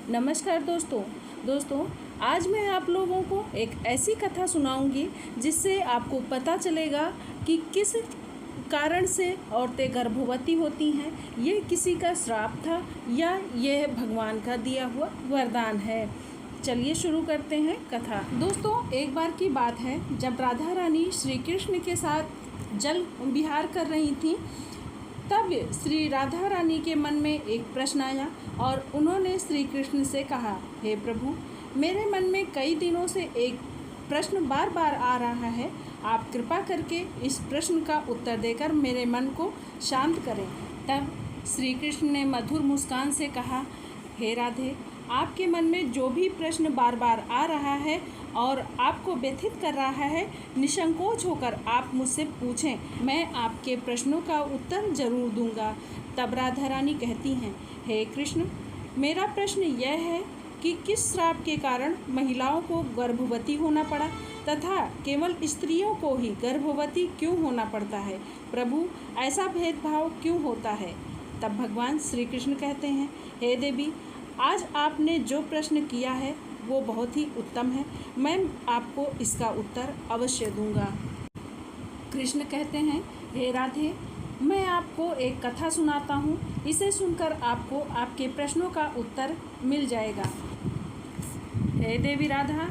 नमस्कार दोस्तों आज मैं आप लोगों को एक ऐसी कथा सुनाऊंगी जिससे आपको पता चलेगा कि किस कारण से औरतें गर्भवती होती हैं। ये किसी का श्राप था या यह भगवान का दिया हुआ वरदान है। चलिए शुरू करते हैं कथा। दोस्तों, एक बार की बात है जब राधा रानी श्री कृष्ण के साथ जल विहार कर रही थीं, तब श्री राधा रानी के मन में एक प्रश्न आया और उन्होंने श्री कृष्ण से कहा, हे प्रभु, मेरे मन में कई दिनों से एक प्रश्न बार बार आ रहा है। आप कृपा करके इस प्रश्न का उत्तर देकर मेरे मन को शांत करें। तब श्री कृष्ण ने मधुर मुस्कान से कहा, हे राधे, आपके मन में जो भी प्रश्न बार बार आ रहा है और आपको व्यथित कर रहा है, निसंकोच होकर आप मुझसे पूछें, मैं आपके प्रश्नों का उत्तर जरूर दूंगा। तब राधा रानी कहती हैं, हे कृष्ण, मेरा प्रश्न यह है कि किस श्राप के कारण महिलाओं को गर्भवती होना पड़ा तथा केवल स्त्रियों को ही गर्भवती क्यों होना पड़ता है। प्रभु, ऐसा भेदभाव क्यों होता है। तब भगवान श्री कृष्ण कहते हैं, हे देवी, आज आपने जो प्रश्न किया है वो बहुत ही उत्तम है। मैं आपको इसका उत्तर अवश्य दूंगा। कृष्ण कहते हैं, हे राधे, मैं आपको एक कथा सुनाता हूँ। इसे सुनकर आपको आपके प्रश्नों का उत्तर मिल जाएगा। हे देवी राधा,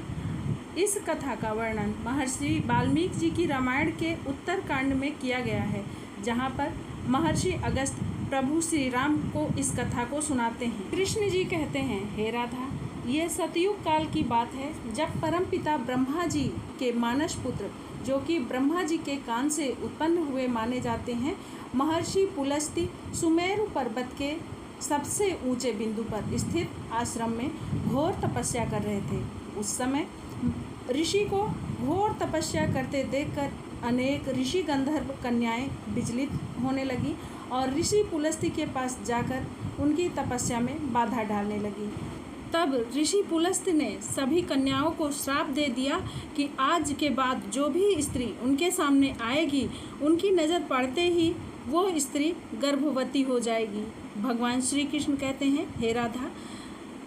इस कथा का वर्णन महर्षि वाल्मीकि जी की रामायण के उत्तर कांड में किया गया है, जहाँ पर महर्षि अगस्त्य प्रभु श्री राम को इस कथा को सुनाते हैं। कृष्ण जी कहते हैं, हे राधा, यह सतयुग काल की बात है जब परमपिता ब्रह्मा जी के मानस पुत्र, जो कि ब्रह्मा जी के कान से उत्पन्न हुए माने जाते हैं, महर्षि पुलस्त्य सुमेरु पर्वत के सबसे ऊंचे बिंदु पर स्थित आश्रम में घोर तपस्या कर रहे थे। उस समय ऋषि को घोर तपस्या करते देखकर अनेक ऋषि गंधर्व कन्याएं विचलित होने लगी और ऋषि पुलस्त्य के पास जाकर उनकी तपस्या में बाधा डालने लगी। तब ऋषि पुलस्त्य ने सभी कन्याओं को श्राप दे दिया कि आज के बाद जो भी स्त्री उनके सामने आएगी, उनकी नज़र पड़ते ही वो स्त्री गर्भवती हो जाएगी। भगवान श्री कृष्ण कहते हैं, हे राधा,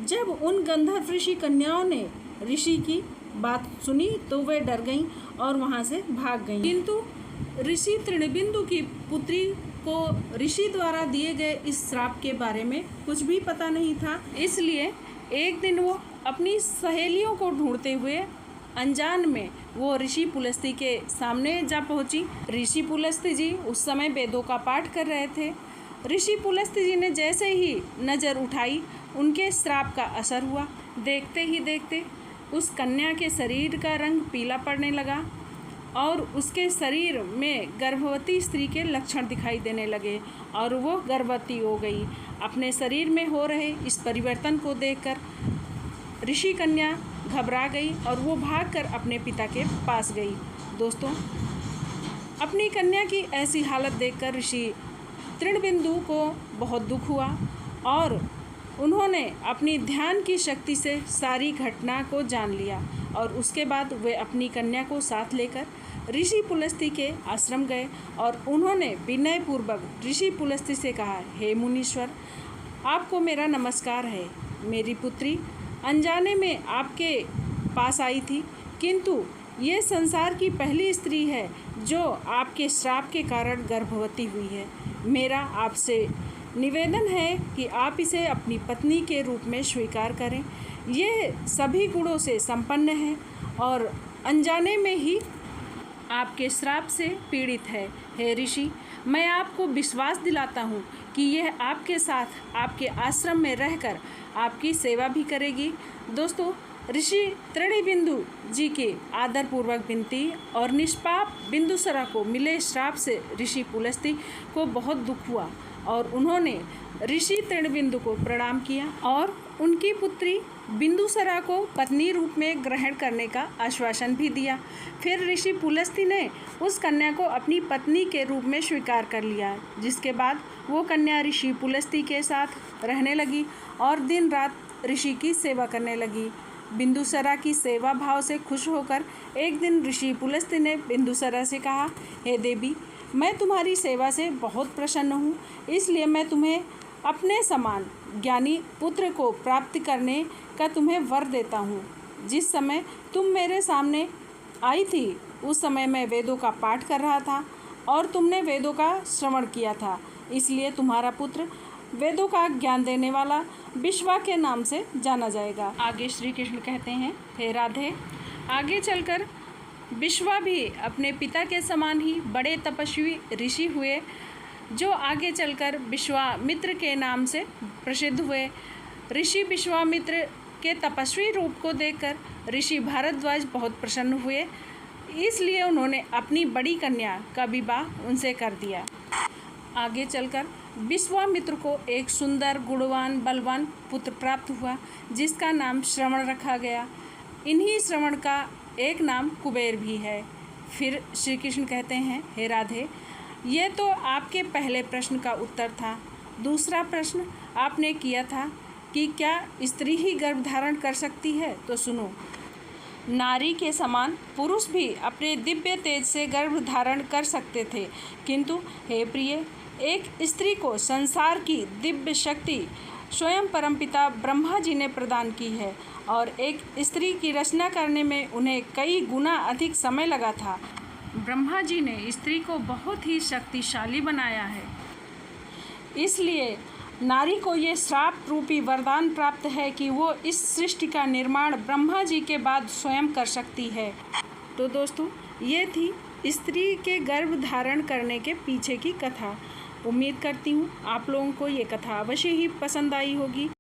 जब उन गंधर्व ऋषि कन्याओं ने ऋषि की बात सुनी तो वे डर गईं और वहाँ से भाग गईं। किंतु ऋषि तृणबिंदु की पुत्री को ऋषि द्वारा दिए गए इस श्राप के बारे में कुछ भी पता नहीं था। इसलिए एक दिन वो अपनी सहेलियों को ढूंढते हुए अनजान में वो ऋषि पुलस्त्य के सामने जा पहुंची। ऋषि पुलस्त्य जी उस समय वेदों का पाठ कर रहे थे। ऋषि पुलस्त्य जी ने जैसे ही नज़र उठाई, उनके श्राप का असर हुआ। देखते ही देखते उस कन्या के शरीर का रंग पीला पड़ने लगा और उसके शरीर में गर्भवती स्त्री के लक्षण दिखाई देने लगे और वो गर्भवती हो गई। अपने शरीर में हो रहे इस परिवर्तन को देखकर ऋषि कन्या घबरा गई और वो भागकर अपने पिता के पास गई। दोस्तों, अपनी कन्या की ऐसी हालत देखकर ऋषि तृणबिंदु को बहुत दुख हुआ और उन्होंने अपनी ध्यान की शक्ति से सारी घटना को जान लिया और उसके बाद वे अपनी कन्या को साथ लेकर ऋषि पुलस्त्य के आश्रम गए और उन्होंने विनय पूर्वक ऋषि पुलस्त्य से कहा, हे मुनीश्वर, आपको मेरा नमस्कार है। मेरी पुत्री अनजाने में आपके पास आई थी, किंतु ये संसार की पहली स्त्री है जो आपके श्राप के कारण गर्भवती हुई है। मेरा आपसे निवेदन है कि आप इसे अपनी पत्नी के रूप में स्वीकार करें। ये सभी गुणों से संपन्न है और अनजाने में ही आपके श्राप से पीड़ित है। हे ऋषि, मैं आपको विश्वास दिलाता हूँ कि यह आपके साथ आपके आश्रम में रहकर आपकी सेवा भी करेगी। दोस्तों, ऋषि तृणबिंदु जी के आदरपूर्वक विनती और निष्पाप बिंदुसरा को मिले श्राप से ऋषि पुलस्त्य को बहुत दुख हुआ और उन्होंने ऋषि तृणबिंदु को प्रणाम किया और उनकी पुत्री बिंदुसरा को पत्नी रूप में ग्रहण करने का आश्वासन भी दिया। फिर ऋषि पुलस्त्य ने उस कन्या को अपनी पत्नी के रूप में स्वीकार कर लिया, जिसके बाद वो कन्या ऋषि पुलस्त्य के साथ रहने लगी और दिन रात ऋषि की सेवा करने लगी। बिंदुसरा की सेवा भाव से खुश होकर एक दिन ऋषि पुलस्त्य ने बिंदुसरा से कहा, हे देवी, मैं तुम्हारी सेवा से बहुत प्रसन्न हूँ, इसलिए मैं तुम्हें अपने समान ज्ञानी पुत्र को प्राप्त करने का तुम्हें वर देता हूँ। जिस समय तुम मेरे सामने आई थी उस समय मैं वेदों का पाठ कर रहा था और तुमने वेदों का श्रवण किया था, इसलिए तुम्हारा पुत्र वेदों का ज्ञान देने वाला विश्वा के नाम से जाना जाएगा। आगे श्री कृष्ण कहते हैं, हे राधे, आगे चलकर विश्वा भी अपने पिता के समान ही बड़े तपस्वी ऋषि हुए, जो आगे चलकर विश्वामित्र के नाम से प्रसिद्ध हुए। ऋषि विश्वामित्र के तपस्वी रूप को देखकर ऋषि भारद्वाज बहुत प्रसन्न हुए, इसलिए उन्होंने अपनी बड़ी कन्या का विवाह उनसे कर दिया। आगे चलकर विश्वामित्र को एक सुंदर, गुणवान, बलवान पुत्र प्राप्त हुआ, जिसका नाम श्रवण रखा गया। इन्हीं श्रवण का एक नाम कुबेर भी है। फिर श्री कृष्ण कहते हैं, हे राधे, ये तो आपके पहले प्रश्न का उत्तर था। दूसरा प्रश्न आपने किया था कि क्या स्त्री ही गर्भ धारण कर सकती है, तो सुनो। नारी के समान पुरुष भी अपने दिव्य तेज से गर्भ धारण कर सकते थे, किंतु हे प्रिय, एक स्त्री को संसार की दिव्य शक्ति स्वयं परमपिता ब्रह्मा जी ने प्रदान की है और एक स्त्री की रचना करने में उन्हें कई गुना अधिक समय लगा था। ब्रह्मा जी ने स्त्री को बहुत ही शक्तिशाली बनाया है, इसलिए नारी को ये श्राप रूपी वरदान प्राप्त है कि वो इस सृष्टि का निर्माण ब्रह्मा जी के बाद स्वयं कर सकती है। तो दोस्तों, ये थी स्त्री के गर्भ धारण करने के पीछे की कथा। उम्मीद करती हूँ आप लोगों को ये कथा अवश्य ही पसंद आई होगी।